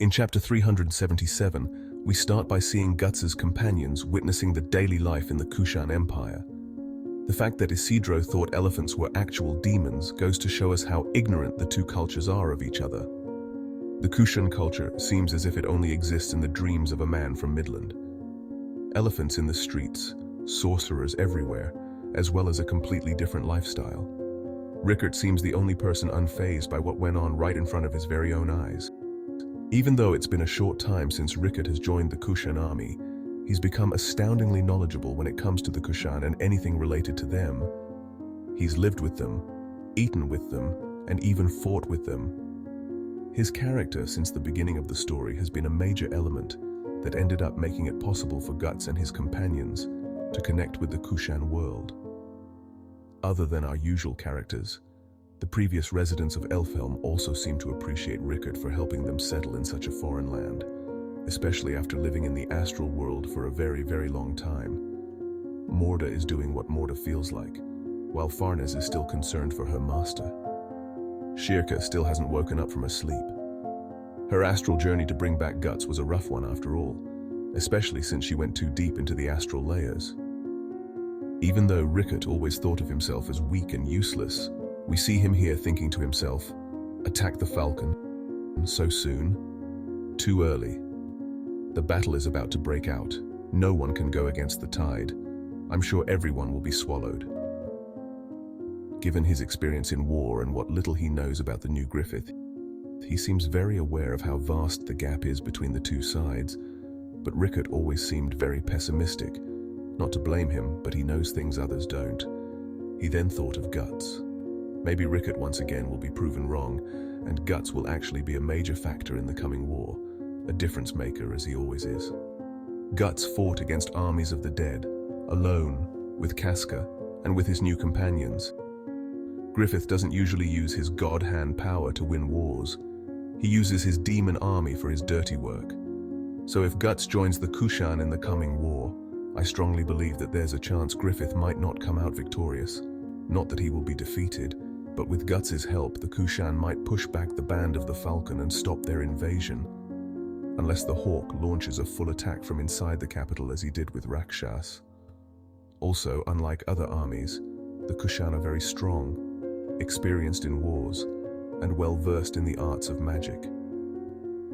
In chapter 377, we start by seeing Guts' companions witnessing the daily life in the Kushan Empire. The fact that Isidro thought elephants were actual demons goes to show us how ignorant the two cultures are of each other. The Kushan culture seems as if it only exists in the dreams of a man from Midland. Elephants in the streets, sorcerers everywhere, as well as a completely different lifestyle. Rickert seems the only person unfazed by what went on right in front of his very own eyes. Even though it's been a short time since Rickert has joined the Kushan army, he's become astoundingly knowledgeable when it comes to the Kushan and anything related to them. He's lived with them, eaten with them, and even fought with them. His character since the beginning of the story has been a major element that ended up making it possible for Guts and his companions to connect with the Kushan world. Other than our usual characters, the previous residents of Elfhelm also seem to appreciate Rickert for helping them settle in such a foreign land, especially after living in the astral world for a very, very long time. Morda is doing what Morda feels like, while Farnes is still concerned for her master. Shirka still hasn't woken up from her sleep. Her astral journey to bring back Guts was a rough one after all, especially since she went too deep into the astral layers. Even though Rickert always thought of himself as weak and useless, we see him here thinking to himself, attack the falcon? So soon? Too early. The battle is about to break out. No one can go against the tide. I'm sure everyone will be swallowed. Given his experience in war and what little he knows about the new Griffith, he seems very aware of how vast the gap is between the two sides, but Rickert always seemed very pessimistic. Not to blame him, but he knows things others don't. He then thought of Guts. Maybe Rickert once again will be proven wrong, and Guts will actually be a major factor in the coming war, a difference maker as he always is. Guts fought against armies of the dead, alone, with Casca, and with his new companions. Griffith doesn't usually use his god hand power to win wars. He uses his demon army for his dirty work. So if Guts joins the Kushan in the coming war, I strongly believe that there's a chance Griffith might not come out victorious. Not that he will be defeated, but with Guts' help, the Kushan might push back the band of the Falcon and stop their invasion. Unless the Hawk launches a full attack from inside the capital as he did with Rakshas. Also, unlike other armies, the Kushan are very strong, experienced in wars, and well-versed in the arts of magic.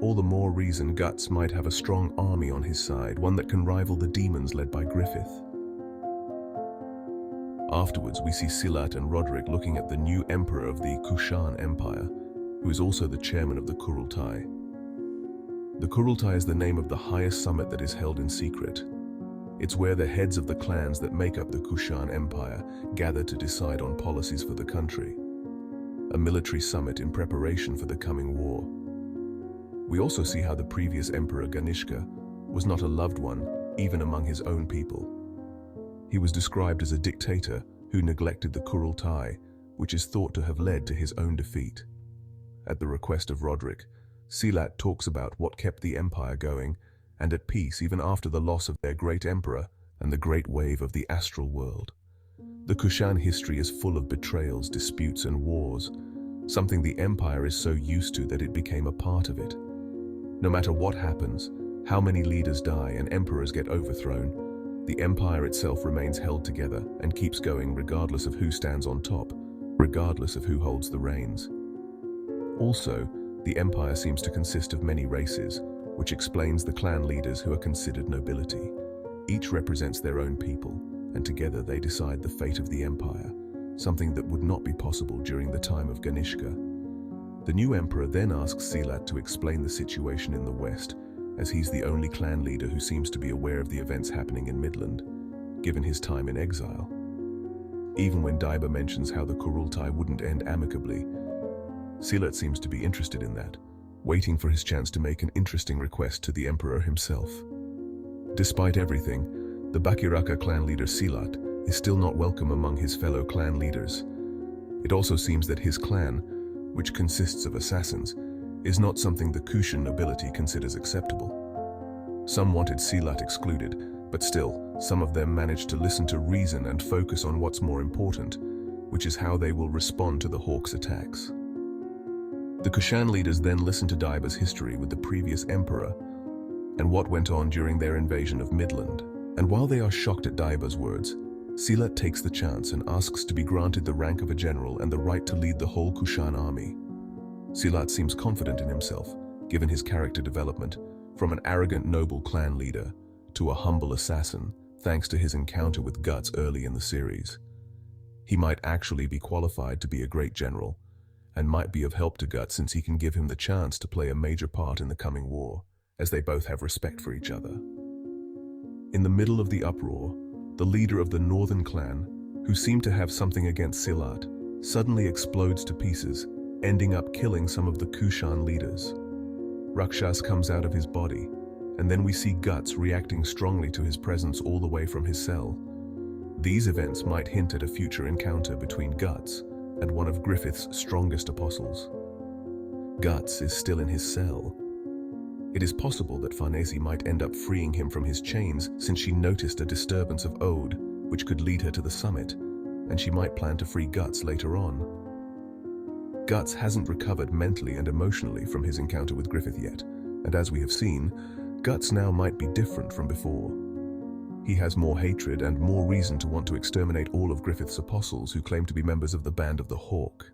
All the more reason Guts might have a strong army on his side, one that can rival the demons led by Griffith. Afterwards, we see Silat and Roderick looking at the new emperor of the Kushan Empire, who is also the chairman of the Kurultai. The Kurultai is the name of the highest summit that is held in secret. It's where the heads of the clans that make up the Kushan Empire gather to decide on policies for the country. A military summit in preparation for the coming war. We also see how the previous emperor Ganishka was not a loved one, even among his own people. He was described as a dictator who neglected the Kurultai, which is thought to have led to his own defeat. At the request of Roderick, Silat talks about what kept the empire going and at peace even after the loss of their great emperor and the great wave of the astral world. The Kushan history is full of betrayals, disputes, and wars, something the empire is so used to that it became a part of it. No matter what happens, how many leaders die and emperors get overthrown, the empire itself remains held together and keeps going regardless of who stands on top, regardless of who holds the reins. Also, the empire seems to consist of many races, which explains the clan leaders who are considered nobility. Each represents their own people, and together they decide the fate of the empire, something that would not be possible during the time of Ganishka. The new emperor then asks Silat to explain the situation in the west, as he's the only clan leader who seems to be aware of the events happening in Midland, given his time in exile. Even when Daiba mentions how the Kurultai wouldn't end amicably, Silat seems to be interested in that, waiting for his chance to make an interesting request to the emperor himself. Despite everything, the Bakiraka clan leader Silat is still not welcome among his fellow clan leaders. It also seems that his clan, which consists of assassins, is not something the Kushan nobility considers acceptable. Some wanted Silat excluded, but still, some of them managed to listen to reason and focus on what's more important, which is how they will respond to the Hawk's attacks. The Kushan leaders then listen to Daiba's history with the previous emperor and what went on during their invasion of Midland. And while they are shocked at Daiba's words, Silat takes the chance and asks to be granted the rank of a general and the right to lead the whole Kushan army. Silat seems confident in himself, given his character development, from an arrogant noble clan leader to a humble assassin, thanks to his encounter with Guts early in the series. He might actually be qualified to be a great general, and might be of help to Guts since he can give him the chance to play a major part in the coming war, as they both have respect for each other. In the middle of the uproar, the leader of the northern clan, who seemed to have something against Silat, suddenly explodes to pieces, ending up killing some of the Kushan leaders. Rakshas comes out of his body, and then we see Guts reacting strongly to his presence all the way from his cell. These events might hint at a future encounter between Guts and one of Griffith's strongest apostles. Guts is still in his cell. It is possible that Farnese might end up freeing him from his chains since she noticed a disturbance of Ode, which could lead her to the summit, and she might plan to free Guts later on. Guts hasn't recovered mentally and emotionally from his encounter with Griffith yet, and as we have seen, Guts now might be different from before. He has more hatred and more reason to want to exterminate all of Griffith's apostles who claim to be members of the Band of the Hawk.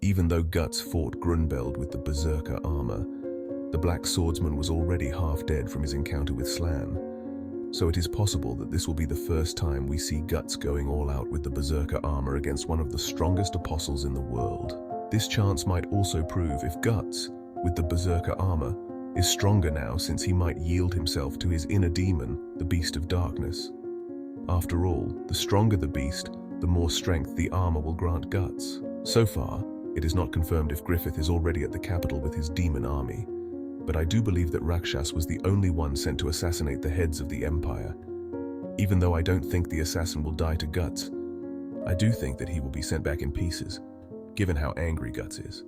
Even though Guts fought Grunbeld with the Berserker armor, the Black Swordsman was already half dead from his encounter with Slan, so it is possible that this will be the first time we see Guts going all out with the Berserker armor against one of the strongest apostles in the world. This chance might also prove if Guts, with the Berserker armor, is stronger now since he might yield himself to his inner demon, the Beast of Darkness. After all, the stronger the beast, the more strength the armor will grant Guts. So far, it is not confirmed if Griffith is already at the capital with his demon army, but I do believe that Rakshas was the only one sent to assassinate the heads of the Empire. Even though I don't think the assassin will die to Guts, I do think that he will be sent back in pieces, given how angry Guts is.